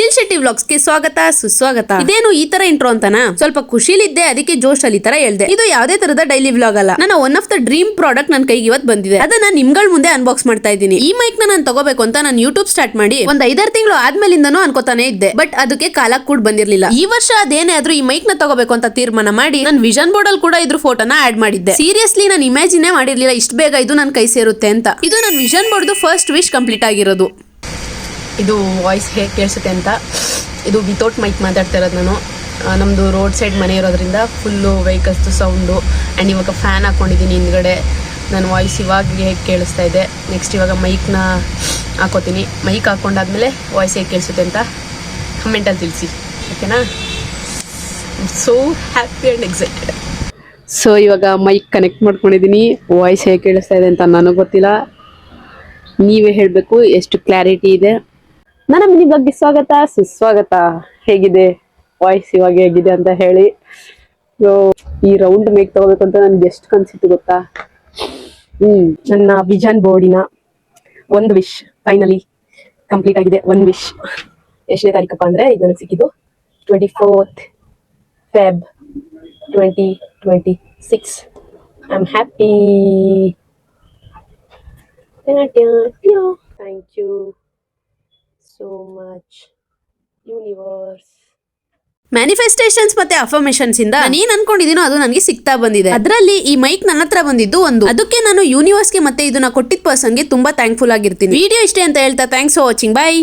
Sushil Shetty vlogs ಗೆ ಸ್ವಾಗತ ಸುಸ್ವಾಗತ. ಇದೇನು ಈ ತರ ಇಂಟ್ರೋ ಅಂತನಾ? ಸ್ವಲ್ಪ ಖುಷಿಲಿದ್ದೆ, ಅದಕ್ಕೆ ಜೋಶ್ ಅಲ್ಲಿ ತರ ಹೇಳ್ದೆ. ಇದು ಯಾವ್ದೇ ತರದ ಡೈಲಿ ವ್ಲಾಗ್ ಅಲ್ಲ. ನನ್ನ one of the dream product ನನ್ನ ಕೈಗೆ ಇವತ್ತು ಬಂದಿದೆ. ಅದನ್ನ ನಿಮ್ಗಳ ಮುಂದೆ ಅನ್ಬಾಕ್ಸ್ ಮಾಡ್ತಾ ಇದ್ದೀನಿ. ಈ ಮೈಕ್ ನ ನಾನು ತಗೋಬೇಕು ಅಂತ ನಾನು ಯೂಟ್ಯೂಬ್ ಸ್ಟಾರ್ಟ್ ಮಾಡಿ ಒಂದ್ 5-6 ತಿಂಗಳು ಆದ್ಮೇಲಿಂದನೂ ಅನ್ಕೋತಾನೆ ಇದ್ದೆ. ಬಟ್ ಅದಕ್ಕೆ ಕಾಲ ಕೂಡ ಬಂದಿರ್ಲಿಲ್ಲ. ಈ ವರ್ಷ ಅದೇನೇ ಆದ್ರೂ ಈ ಮೈಕ್ ನ ತಗೋಬೇಕು ಅಂತ ತೀರ್ಮಾನ ಮಾಡಿ ನಾನು ವಿಷನ್ ಬೋರ್ಡ್ ಅಲ್ಲಿ ಕೂಡ ಇದ್ರ ಫೋಟೋನ ಆಡ್ ಮಾಡಿದ್ದೆ. ಸೀರಿಯಸ್ಲಿ ನಾನು ಇಮ್ಯಾಜಿನೇ ಮಾಡಿರ್ಲಿಲ್ಲ ಇಷ್ಟು ಬೇಗ ಇದು ನನ್ನ ಕೈ ಸೇರುತ್ತೆ ಅಂತ. ಇದು ನನ್ನ vision board first wish complete ಆಗಿರೋದು. ಇದು ವಾಯ್ಸ್ ಹೇಗೆ ಕೇಳಿಸುತ್ತೆ ಅಂತ. ಇದು ವಿತೌಟ್ ಮೈಕ್ ಮಾತಾಡ್ತಾ ಇರೋದು ನಾನು. ನಮ್ಮದು ರೋಡ್ ಸೈಡ್ ಮನೆ ಇರೋದ್ರಿಂದ ಫುಲ್ಲು ವೆಹಿಕಲ್ಸ್ದು ಸೌಂಡು. ಆ್ಯಂಡ್ ಇವಾಗ ಫ್ಯಾನ್ ಹಾಕ್ಕೊಂಡಿದ್ದೀನಿ ಹಿಂದ್ಗಡೆ. ನನ್ನ ವಾಯ್ಸ್ ಇವಾಗ ಹೇಗೆ ಕೇಳಿಸ್ತಾ ಇದೆ. ನೆಕ್ಸ್ಟ್ ಇವಾಗ ಮೈಕ್ನ ಹಾಕೋತೀನಿ. ಮೈಕ್ ಹಾಕ್ಕೊಂಡಾದ್ಮೇಲೆ ವಾಯ್ಸ್ ಹೇಗೆ ಕೇಳಿಸುತ್ತೆ ಅಂತ ಕಮೆಂಟಲ್ಲಿ ತಿಳಿಸಿ, ಓಕೆನಾ? So happy and excited. So ಇವಾಗ ಮೈಕ್ ಕನೆಕ್ಟ್ ಮಾಡ್ಕೊಂಡಿದ್ದೀನಿ. ವಾಯ್ಸ್ ಹೇಗೆ ಕೇಳಿಸ್ತಾ ಇದೆ ಅಂತ ನನಗೆ ಗೊತ್ತಿಲ್ಲ, ನೀವೇ ಹೇಳಬೇಕು ಎಷ್ಟು ಕ್ಲಾರಿಟಿ ಇದೆ. ನನ್ನ ಮಿನಿ ಬ್ಲಾಗ್ಗೆ ಸ್ವಾಗತ ಸುಸ್ವಾಗತ. ಹೇಗಿದೆ ವಾಯ್ಸ್ ಇವಾಗ ಹೇಗಿದೆ ಅಂತ ಹೇಳಿ. ಈ ರೌಂಡ್ ಮೇಕ್ ತಗೋಬೇಕು ಅಂತ ನನ್ಗೆ ಎಷ್ಟು ಕನ್ಸಿತ್ತು ಗೊತ್ತಾ? ನನ್ನ ವಿಷನ್ ಬೋರ್ಡಿನ ಒಂದು ವಿಶ್ ಫೈನಲಿ ಕಂಪ್ಲೀಟ್ ಆಗಿದೆ. ಒಂದು ವಿಶ್ ಎಷ್ಟನೇ ತಾರೀಕಪ್ಪ ಅಂದ್ರೆ ಇದು ನನಗೆ ಸಿಕ್ಕಿದ್ದು 24th Feb 2026. I am happy. Thank you so much universe. Manifestations ಮತ್ತೆ ಅಫರ್ಮೇಷನ್ಸ್ ಇಂದ ನಾನು ಅನ್ಕೊಂಡಿದೀನೋ ಅದು ನನಗೆ ಸಿಗ್ತಾ ಬಂದಿದೆ. ಅದರಲ್ಲಿ ಈ ಮೈಕ್ ನನ್ನ ಹತ್ರ ಬಂದಿದ್ದು ಒಂದು. ಅದಕ್ಕೆ ನಾನು ಯೂನಿವರ್ಸ್ಗೆ ಮತ್ತೆ ಇದನ್ನ ಕೊಟ್ಟಿದ್ದ ಪರ್ಸನ್ಗೆ ತುಂಬಾ ಥ್ಯಾಂಕ್ಫುಲ್ ಆಗಿರ್ತೀನಿ. ವಿಡಿಯೋ ಇಷ್ಟೇ ಅಂತ ಹೇಳ್ತಾ ಥ್ಯಾಂಕ್ಸ್ ಫಾರ್ ವಾಚಿಂಗ್. ಬೈ.